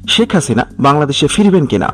শেখ হাসিনা বাংলাদেশে ফিরবেন কিনা,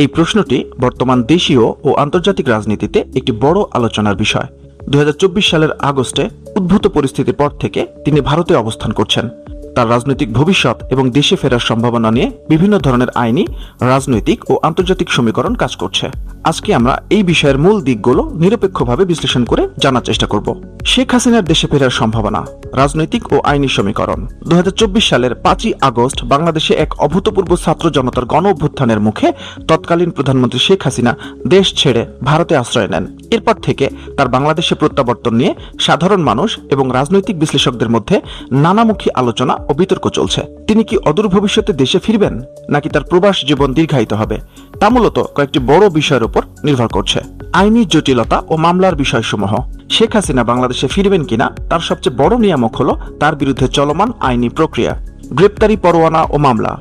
এই প্রশ্নটি বর্তমান দেশীয় ও আন্তর্জাতিক রাজনীতিতে একটি বড় আলোচনার বিষয়। 2024 সালের আগস্টে উদ্ভূত পরিস্থিতির পর থেকে তিনি ভারতে অবস্থান করছেন। তার রাজনৈতিক ভবিষ্যৎ এবং দেশে ফেরার সম্ভাবনা নিয়ে বিভিন্ন ধরনের আইনি, রাজনৈতিক ও আন্তর্জাতিক সমীকরণ কাজ করছে। আজকে আমরা এই বিষয়ের মূল দিকগুলো নিরপেক্ষভাবে বিশ্লেষণ করে জানার চেষ্টা করব। শেখ হাসিনার দেশে ফেরার সম্ভাবনা, রাজনৈতিক ও আইনি সমীকরণ। 2024 সালের 5ই আগস্ট বাংলাদেশে এক অভূতপূর্ব ছাত্র জনতার গণ অভ্যুত্থানের মুখে তৎকালীন প্রধানমন্ত্রী শেখ হাসিনা দেশ ছেড়ে ভারতে আশ্রয় নেন। এরপর থেকে তার বাংলাদেশে প্রত্যাবর্তন নিয়ে সাধারণ মানুষ এবং রাজনৈতিক বিশ্লেষকদের মধ্যে নানামুখী আলোচনা ও বিতর্ক চলছে। তিনি কি অদূর ভবিষ্যতে দেশে ফিরবেন, নাকি তার প্রবাস জীবন দীর্ঘায়িত হবে, তা মূলত কয়েকটি বড় বিষয়ের উপর নির্ভর করছে। আইনি জটিলতা ও মামলার বিষয়সমূহ। শেখ হাসিনা বাংলাদেশে ফিরবেন কিনা তার সবচেয়ে বড় নিয়ামক হল তার বিরুদ্ধে চলমান আইনি প্রক্রিয়া, গ্রেপ্তারি পরোয়ানা ও মামলা।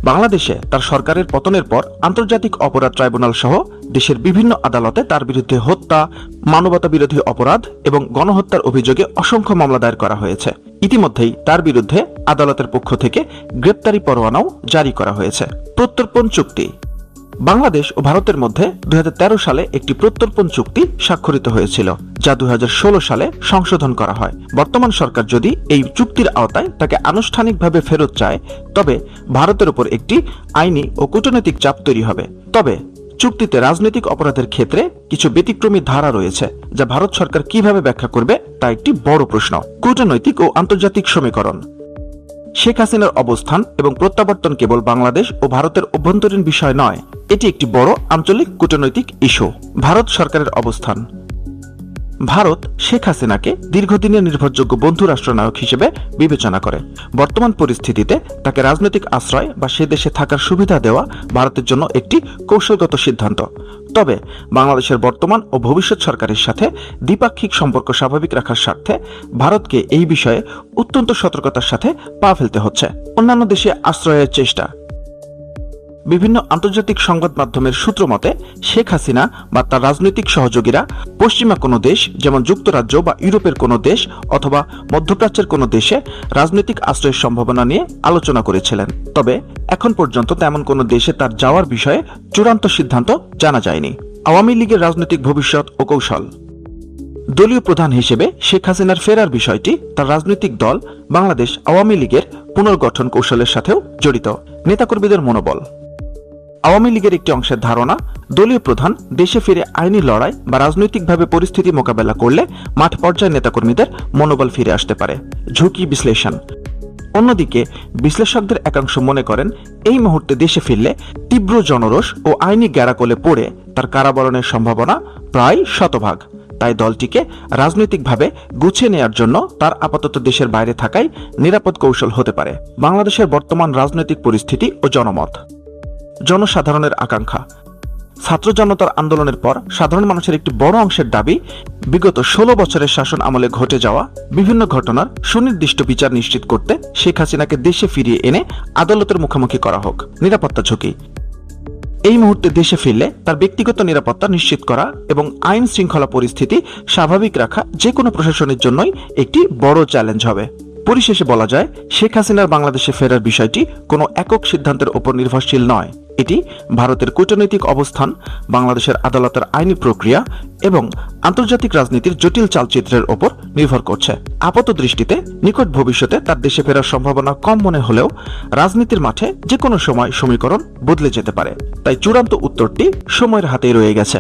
বাংলাদেশে তার সরকারের পতনের পর আন্তর্জাতিক অপরাধ ট্রাইব্যুনাল সহ দেশের বিভিন্ন আদালতে তার বিরুদ্ধে হত্যা, মানবতা বিরোধী অপরাধ এবং গণহত্যার অভিযোগে অসংখ্য মামলা দায়ের করা হয়েছে। ইতিমধ্যেই তার বিরুদ্ধে আদালতের পক্ষ থেকে গ্রেপ্তারি পরোয়ানাও জারি করা হয়েছে। প্রত্যর্পণ চুক্তি। বাংলাদেশ ও ভারতের মধ্যে 2013 সালে একটি প্রত্যর্পণ চুক্তি স্বাক্ষরিত হয়েছিল, যা 2016 সালে সংশোধন করা হয়। বর্তমান সরকার যদি এই চুক্তির আওতায় তাকে আনুষ্ঠানিকভাবে ফেরত চায়, তবে ভারতের উপর একটি আইনি ও কূটনৈতিক চাপ তৈরি হবে। তবে চুক্তিতে রাজনৈতিক অপরাধের ক্ষেত্রে কিছু ব্যতিক্রমী ধারা রয়েছে, যা ভারত সরকার কিভাবে ব্যাখ্যা করবে তা একটি বড় প্রশ্ন। কূটনৈতিক ও আন্তর্জাতিক সমীকরণ। শেখ হাসিনার অবস্থান এবং প্রত্যাবর্তন কেবল বাংলাদেশ ও ভারতের অভ্যন্তরীণ বিষয় নয়, এটি একটি বড় আঞ্চলিক কূটনৈতিক ইস্যু। ভারত সরকারের অবস্থান। ভারত শেখ হাসিনাকে দীর্ঘদিনের নির্ভরযোগ্য বন্ধু রাষ্ট্রনায়ক হিসেবে বিবেচনা করে। বর্তমান পরিস্থিতিতে তাকে রাজনৈতিক আশ্রয় বা সে দেশে থাকার সুবিধা দেওয়া ভারতের জন্য একটি কৌশলগত সিদ্ধান্ত। তবে বাংলাদেশের বর্তমান ও ভবিষ্যৎ সরকারের সাথে দ্বিপাক্ষিক সম্পর্ক স্বাভাবিক রাখার স্বার্থে ভারতকে এই বিষয়ে অত্যন্ত সতর্কতার সাথে পা ফেলতে হচ্ছে। অন্যান্য দেশে আশ্রয়ের চেষ্টা। বিভিন্ন আন্তর্জাতিক সংবাদ মাধ্যমের সূত্র মতে শেখ হাসিনা বা তার রাজনৈতিক সহযোগীরা পশ্চিমা কোনো দেশ, যেমন যুক্তরাজ্য বা ইউরোপের কোনো দেশ অথবা মধ্যপ্রাচ্যের কোনো দেশে রাজনৈতিক আশ্রয়ের সম্ভাবনা নিয়ে আলোচনা করেছিলেন। তবে এখন পর্যন্ত তেমন কোনো দেশে তার যাওয়ার বিষয়ে চূড়ান্ত সিদ্ধান্ত জানা যায়নি। আওয়ামী লীগের রাজনৈতিক ভবিষ্যৎ ও কৌশল। দলীয় প্রধান হিসেবে শেখ হাসিনার ফেরার বিষয়টি তার রাজনৈতিক দল বাংলাদেশ আওয়ামী লীগের পুনর্গঠন কৌশলের সাথেও জড়িত। নেতাকর্মীদের মনোবল। আওয়ামী লীগের একটি অংশের ধারণা, দলীয় প্রধান দেশে ফিরে আইনি লড়াই বা রাজনৈতিকভাবে পরিস্থিতি মোকাবেলা করলে মাঠ পর্যায়ের নেতাকর্মীদের মনোবল ফিরে আসতে পারে। ঝুঁকি বিশ্লেষণ। অন্যদিকে বিশ্লেষকদের একাংশ মনে করেন এই মুহূর্তে দেশে ফিরলে তীব্র জনরোষ ও আইনি গ্যারাকলে পড়ে তার কারাবরণের সম্ভাবনা প্রায় শতভাগ। তাই দলটিকে রাজনৈতিকভাবে গুছিয়ে নেওয়ার জন্য তার আপাতত দেশের বাইরে থাকাই নিরাপদ কৌশল হতে পারে। বাংলাদেশের বর্তমান রাজনৈতিক পরিস্থিতি ও জনমত। জনসাধারণের আকাঙ্ক্ষা। ছাত্র জনতার আন্দোলনের পর সাধারণ মানুষের একটি বড় অংশের দাবি, বিগত 16 বছরের শাসন আমলে ঘটে যাওয়া বিভিন্ন ঘটনার সুনির্দিষ্ট বিচার নিশ্চিত করতে শেখ হাসিনাকে দেশে ফিরিয়ে এনে আদালতের মুখোমুখি করা হোক। নিরাপত্তা ঝুঁকি। এই মুহূর্তে দেশে ফিরলে তার ব্যক্তিগত নিরাপত্তা নিশ্চিত করা এবং আইন শৃঙ্খলা পরিস্থিতি স্বাভাবিক রাখা যে কোনো প্রশাসনের জন্যই একটি বড় চ্যালেঞ্জ হবে। পরিশেষে বলা যায়, শেখ হাসিনার বাংলাদেশে ফেরার বিষয়টি কোনো একক সিদ্ধান্তের উপর নির্ভরশীল নয়। এটি ভারতের কূটনৈতিক অবস্থান, বাংলাদেশের আদালতের আইনি প্রক্রিয়া এবং আন্তর্জাতিক রাজনীতির জটিল চালচিত্রের ওপর নির্ভর করছে। আপাত দৃষ্টিতে নিকট ভবিষ্যতে তার দেশে ফেরার সম্ভাবনা কম মনে হলেও রাজনীতির মাঠে যে কোনো সময় সমীকরণ বদলে যেতে পারে। তাই চূড়ান্ত উত্তরটি সময়ের হাতেই রয়ে গেছে।